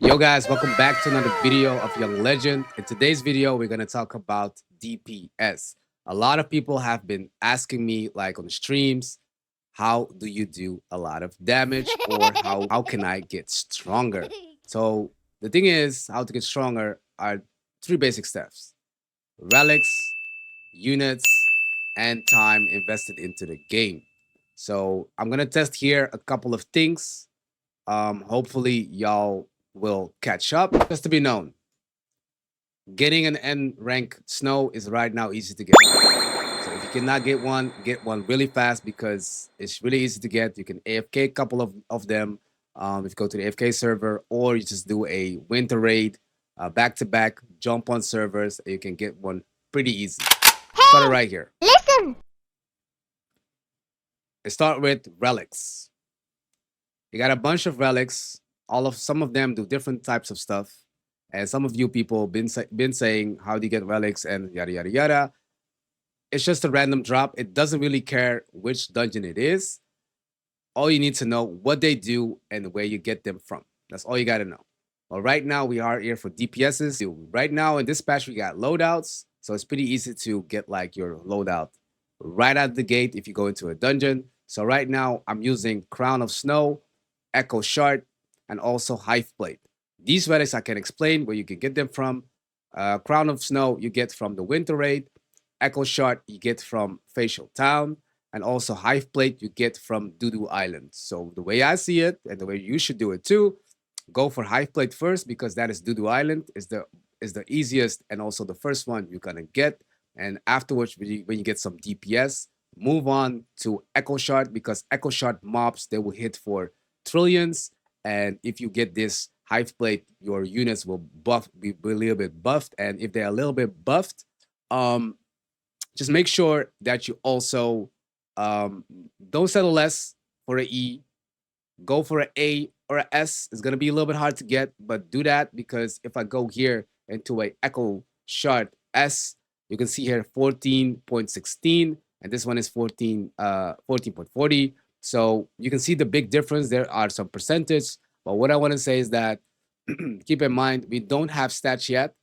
Yo guys, welcome back to another video of Young Legend. In today's video, we're going to talk about DPS. A lot of people have been asking me like on the streams, how do you do a lot of damage or how can I get stronger? So the thing is, how to get stronger are three basic steps: relics, units, and time invested into the game. So I'm going to test here a couple of things. Hopefully y'all will catch up. Just to be known, getting an N rank snow is right now easy to get. So if you cannot get one really fast because it's really easy to get. You can AFK a couple of them if you go to the AFK server, or you just do a winter raid back to back, jump on servers, and you can get one pretty easy. Start it right here. Listen. Let's start with relics. You got a bunch of relics. Some of them do different types of stuff, and some of you people been saying how do you get relics and yada yada yada. It's just a random drop. It doesn't really care which dungeon it is. All you need to know what they do and where you get them from. That's all you got to know. Well, right now we are here for DPSs. Right now in this patch we got loadouts, so it's pretty easy to get like your loadout right out the gate if you go into a dungeon. So right now I'm using Crown of Snow, Echo Shard, and also Hive Plate. These relics I can explain where you can get them from. Crown of Snow you get from the Winter Raid. Echo Shard you get from Facial Town. And also Hive Plate you get from Dudu Island. So the way I see it, and the way you should do it too, go for Hive Plate first because that is Dudu Island is the easiest and also the first one you're gonna get. And afterwards, when you get some DPS, move on to Echo Shard because Echo Shard mobs they will hit for trillions. And if you get this Hive Plate, your units will be a little bit buffed. And if they're a little bit buffed, um, just make sure that you also don't settle less for a E. Go for an A or a S. It's gonna be a little bit hard to get, but do that because if I go here into a Echo Shard S, you can see here 14.16, and this one is 14.40. So you can see the big difference. There are some percentage, but what I want to say is that keep in mind we don't have stats yet.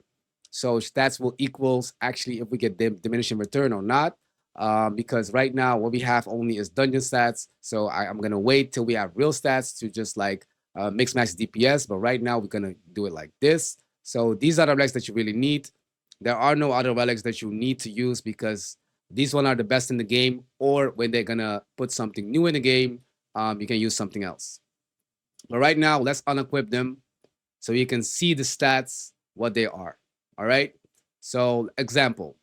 So stats will equals actually if we get diminishing return or not. Because right now what we have only is dungeon stats. So I'm gonna wait till we have real stats to just like mix match DPS. But right now we're gonna do it like this. So these are the relics that you really need. There are no other relics that you need to use because these one are the best in the game. Or when they're gonna put something new in the game, you can use something else. But right now, let's unequip them so you can see the stats what they are. All right. So example,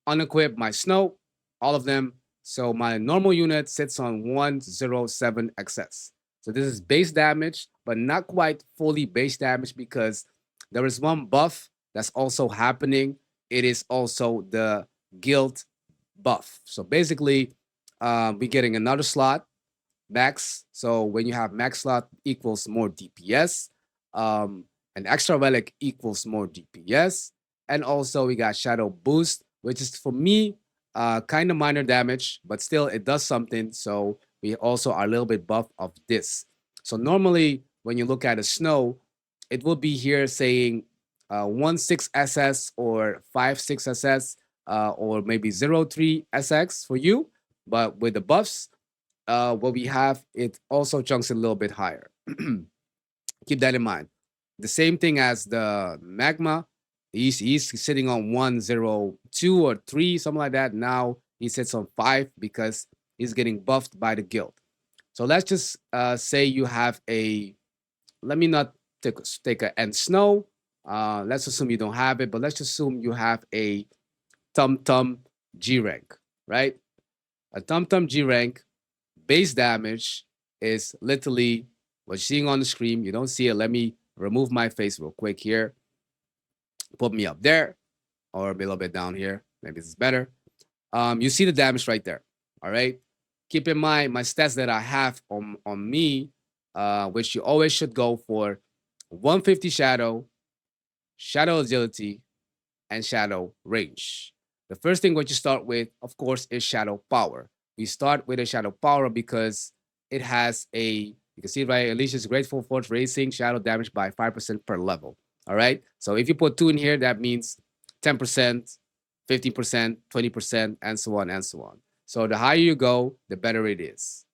unequip my snow, all of them. So my normal unit sits on 107 excess. So this is base damage, but not quite fully base damage because there is one buff that's also happening. It is also the guild buff. So basically, we're getting another slot max. So when you have max slot equals more DPS, an extra relic equals more DPS, and also we got shadow boost, which is for me kind of minor damage, but still it does something. So we also are a little bit buff of this. So normally when you look at a snow, it will be here saying 1.6 SS or 5.6 SS or maybe 0.3 SX for you. But with the buffs, what we have, it also chunks a little bit higher. Keep that in mind. The same thing as the magma. He's sitting on 102 or 3, something like that. Now he sits on 5 because he's getting buffed by the guild. So let's just say you have a. Let me not take a end snow. Let's assume you don't have it, but let's assume you have a Tum Tum G rank, right? A Tum Tum G rank base damage is literally what you're seeing on the screen. You don't see it. Let me remove my face real quick here. Put me up there or a little bit down here. Maybe this is better. You see the damage right there. All right. Keep in mind my stats that I have on me, which you always should go for 150 shadow, shadow agility, and shadow range. The first thing what you start with, of course, is shadow power. We start with a shadow power because it has a You can see it right. Alicia's Grateful Force Racing shadow damage by 5% per level. All right. So if you put 2 in here, that means 10%, 15%, 20%, and so on and so on. So the higher you go, the better it is.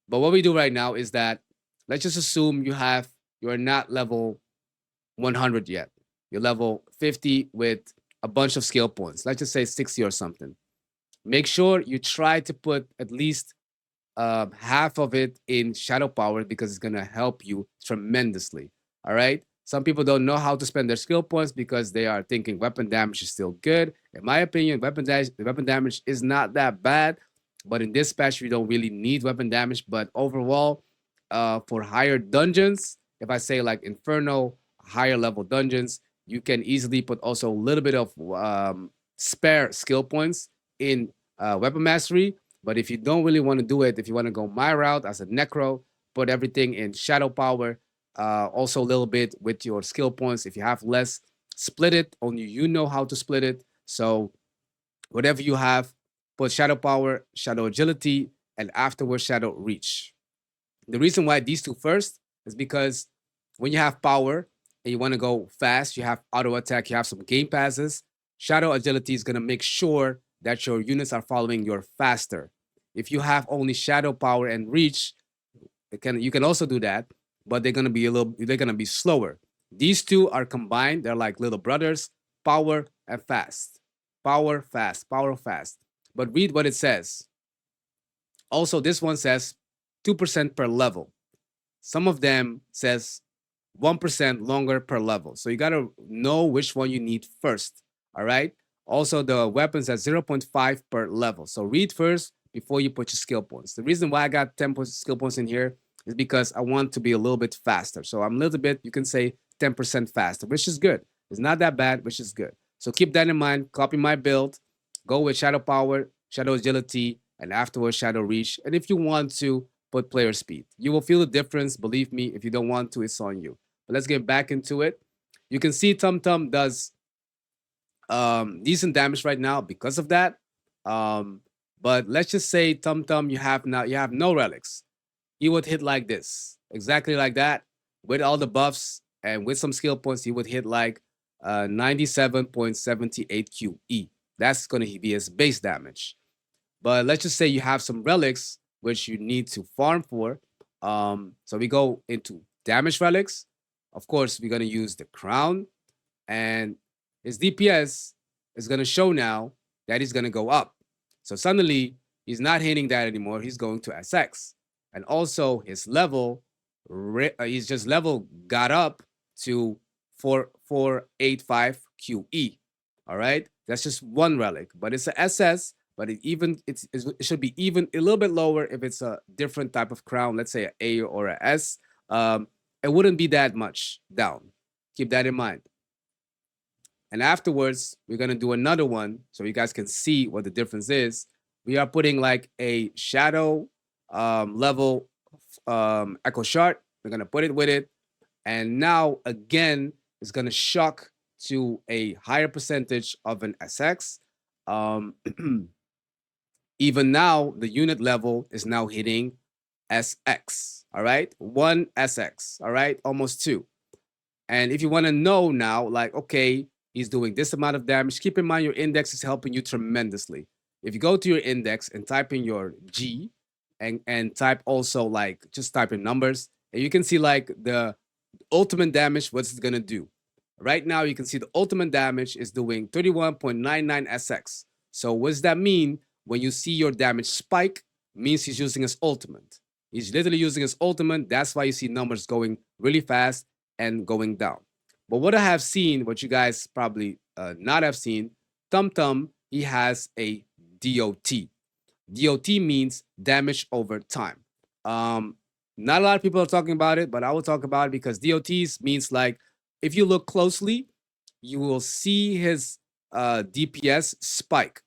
But what we do right now is that let's just assume you're not level 100 yet. You're level 50 with a bunch of skill points. Let's just say 60 or something. Make sure you try to put at least half of it in shadow power because it's gonna help you tremendously. All right. Some people don't know how to spend their skill points because they are thinking weapon damage is still good. In my opinion, weapon damage is not that bad, but in this patch we don't really need weapon damage. But overall, for higher dungeons, if I say like Inferno, higher level dungeons, you can easily put also a little bit of spare skill points in weapon mastery. But if you don't really want to do it, if you want to go my route as a Necro, put everything in shadow power, also a little bit with your skill points. If you have less, split it. Only you know how to split it. So whatever you have, put shadow power, shadow agility, and afterwards shadow reach. The reason why these two first is because when you have power and you want to go fast, you have auto attack, you have some game passes. Shadow agility is going to make sure that your units are following your faster. If you have only shadow power and reach, you can also do that, but they're gonna be slower. These two are combined, they're like little brothers, power and fast. Power, fast, power, fast. But read what it says. Also, this one says 2% per level. Some of them says 1% longer per level. So you gotta know which one you need first. All right. Also, the weapons at 0.5 per level. So read first before you put your skill points. The reason why I got 10 skill points in here is because I want to be a little bit faster. So I'm a little bit, you can say 10% faster, which is good. It's not that bad, which is good. So keep that in mind. Copy my build. Go with shadow power, shadow agility, and afterwards shadow reach. And if you want to, put player speed. You will feel the difference. Believe me, if you don't want to, it's on you. But let's get back into it. You can see Tum Tum does decent damage right now because of that. But let's just say Tum Tum, you have no relics. He would hit like this, exactly like that, with all the buffs and with some skill points. He would hit like 97.78 QE. That's going to be his base damage. But let's just say you have some relics which you need to farm for. So we go into damage relics. Of course, we're going to use the crown, and his DPS is going to show now that he's going to go up. So suddenly he's not hitting that anymore. He's going to SX. And also his level, he's just level got up to 4485 QE. All right. That's just one relic, but it's a SS. But it should be even a little bit lower if it's a different type of crown, let's say an A or a S. It wouldn't be that much down. Keep that in mind. And afterwards, we're going to do another one so you guys can see what the difference is. We are putting like a shadow level echo shard. We're going to put it with it. And now, again, it's going to shock to a higher percentage of an SX. Even now, the unit level is now hitting SX. All right. 1 SX. All right. Almost 2. And if you want to know now, like, okay, he's doing this amount of damage, keep in mind your index is helping you tremendously. If you go to your index and type in your G and type also like just type in numbers, and you can see like the ultimate damage, what's it going to do. Right now, you can see the ultimate damage is doing 31.99 SX. So what does that mean? When you see your damage spike, means he's using his ultimate. He's literally using his ultimate. That's why you see numbers going really fast and going down. But what I have seen, what you guys probably not have seen, Tum Tum, he has a DOT. DOT means damage over time. Not a lot of people are talking about it, but I will talk about it because DOTs means like if you look closely, you will see his DPS spike.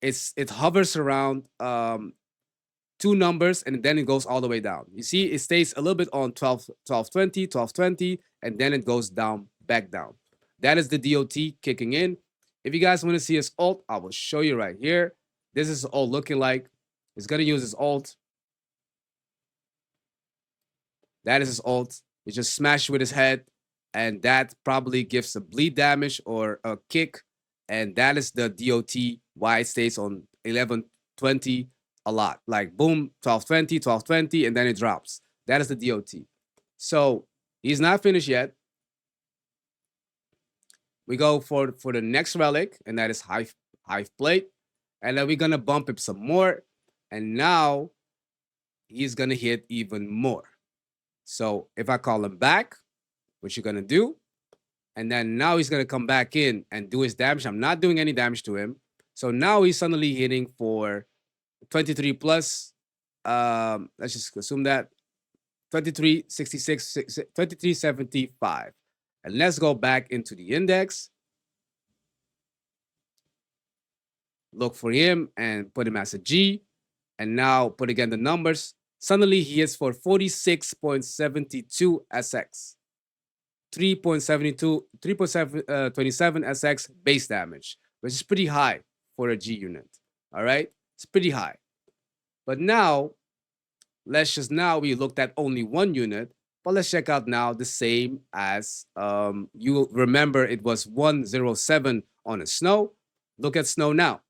It hovers around 2 numbers and then it goes all the way down. You see, it stays a little bit on 1220, and then it goes down, back down. That is the DOT kicking in. If you guys want to see his ult, I will show you right here. This is all looking like. He's going to use his ult. That is his ult. You just smash with his head, and that probably gives a bleed damage or a kick, and that is the DOT. Why it stays on 1120 a lot. Like boom, 1220, 1220, and then it drops. That is the DOT. So he's not finished yet. We go for the next relic, and that is Hive Plate. And then we're gonna bump him some more. And now he's gonna hit even more. So if I call him back, what you're gonna do, and then now he's gonna come back in and do his damage. I'm not doing any damage to him. So now he's suddenly hitting for 23 plus. Let's just assume that 2366, 2375. And let's go back into the index. Look for him and put him as a G. And now put again the numbers. Suddenly he hits for 46.72 SX. 3.27 SX base damage, which is pretty high for a G unit. All right, it's pretty high. But now, we looked at only one unit, but let's check out now the same as you remember it was 107 on a Snow. Look at Snow now.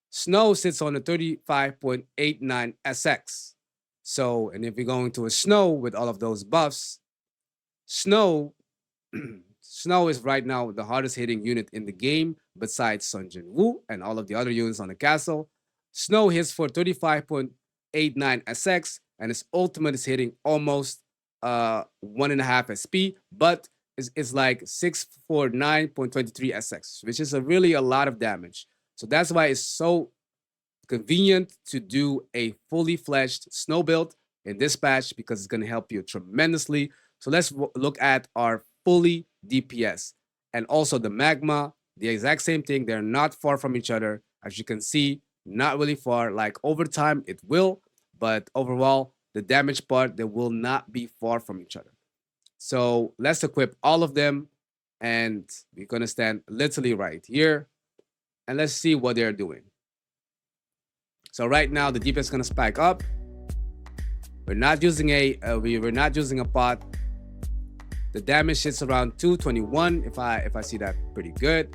Snow sits on a 35.89 SX. So, and if you're going to a Snow with all of those buffs, Snow is right now the hardest hitting unit in the game besides Sun Jin Woo and all of the other units on the castle. Snow hits for 35.89 SX, and his ultimate is hitting almost 1.5 SP, but it's like 649.23 SX, which is really a lot of damage. So that's why it's so convenient to do a fully fledged Snow build in this patch, because it's going to help you tremendously. So let's look at our fully DPS. And also the Magma, the exact same thing. They're not far from each other. As you can see, not really far. Like over time, it will. But overall, the damage part, they will not be far from each other. So let's equip all of them. And we're going to stand literally right here. And let's see what they're doing. So right now, the DPS is going to spike up. We're not using we're not using a pot. The damage hits around 221 if I see that pretty good.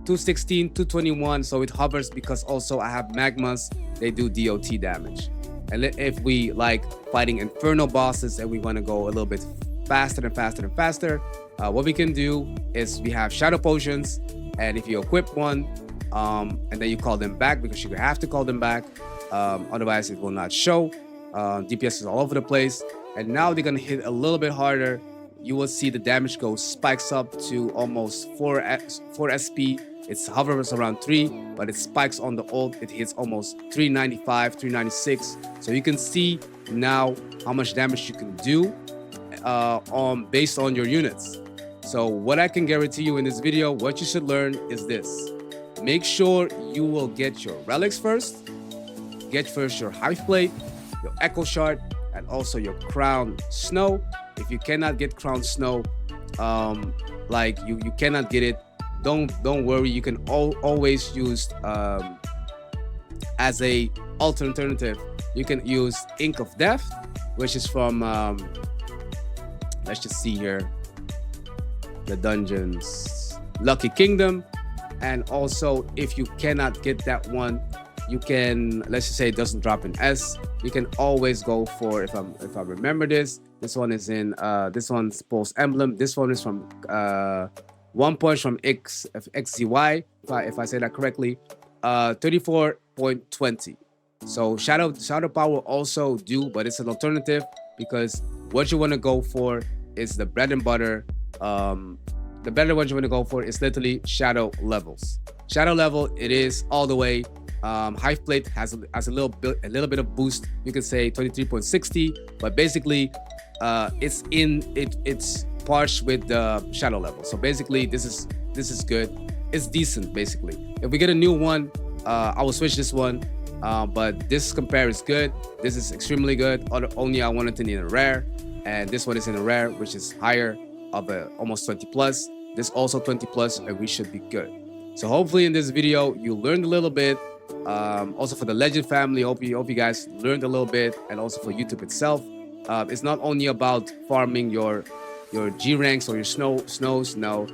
216, 221, so it hovers because also I have magmas, they do DOT damage. And if we like fighting inferno bosses and we want to go a little bit faster and faster and faster, what we can do is we have shadow potions, and if you equip one, and then you call them back, because you have to call them back, otherwise it will not show. DPS is all over the place, and now they're gonna hit a little bit harder. You will see the damage spikes up to almost 4 SP. It hovers around 3, but it spikes on the ult. It hits almost 395, 396. So you can see now how much damage you can do based on your units. So what I can guarantee you in this video, what you should learn is this. Make sure you will get your relics first. Get first your Hive Plate, your Echo Shard, and also your Crown Snow. If you cannot get Crown Snow, like you cannot get it, don't worry. You can always use as a alternative. You can use Ink of Death, which is from let's just see here, the dungeons, Lucky Kingdom. And also, if you cannot get that one, you can, let's just say it doesn't drop in S, you can always go for, if I remember this one is in this one's Pulse Emblem. This one is from 1 point from XZY, if I say that correctly, 34.20. So shadow power will also do, but it's an alternative, because what you want to go for is the bread and butter. The better one you want to go for is literally shadow levels. Shadow level, it is all the way. Hive Plate has a little bit of boost. You can say 23.60, but basically, it's parched with the shadow level. So basically, this is good. It's decent basically. If we get a new one, I will switch this one. But this compare is good. This is extremely good. Only I wanted to need a rare, and this one is in a rare, which is higher of almost 20 plus. This also 20 plus, and we should be good. So hopefully in this video you learned a little bit. Also for the Legend family, hope you guys learned a little bit, and also for YouTube itself. It's not only about farming your G ranks or your snows. No,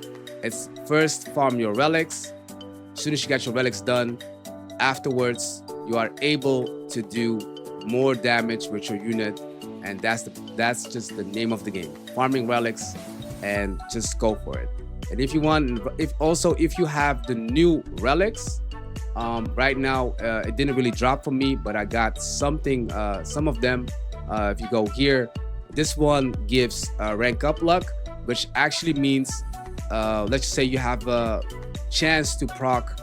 it's first farm your relics. As soon as you get your relics done, afterwards you are able to do more damage with your unit, and that's just the name of the game. Farming relics, and just go for it. And if you want, if you have the new relics, right now it didn't really drop for me, but I got something, some of them. If you go here, this one gives rank up luck, which actually means, let's just say you have a chance to proc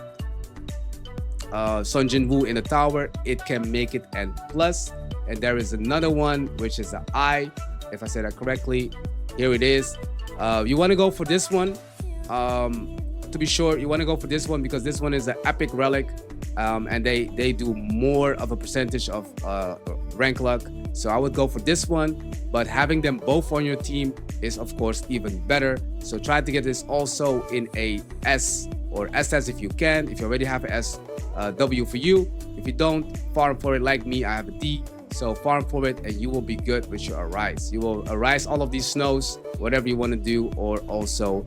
Sun Jin Woo in a tower, it can make it N plus. And there is another one which is an I, if I said that correctly. Here it is. You want to go for this one. To be sure, you want to go for this one because this one is an epic relic, and they do more of a percentage of rank luck. So I would go for this one, but having them both on your team is of course even better. So try to get this also in a S or SS if you can. If you already have an S, W for you. If you don't, farm for it like me. I have a D. So farm for it and you will be good with your Arise. You will Arise all of these snows, whatever you want to do, or also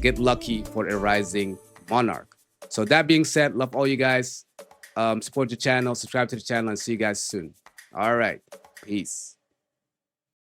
get lucky for a rising monarch. So that being said, love all you guys. Support the channel, subscribe to the channel, and see you guys soon. All right. Peace.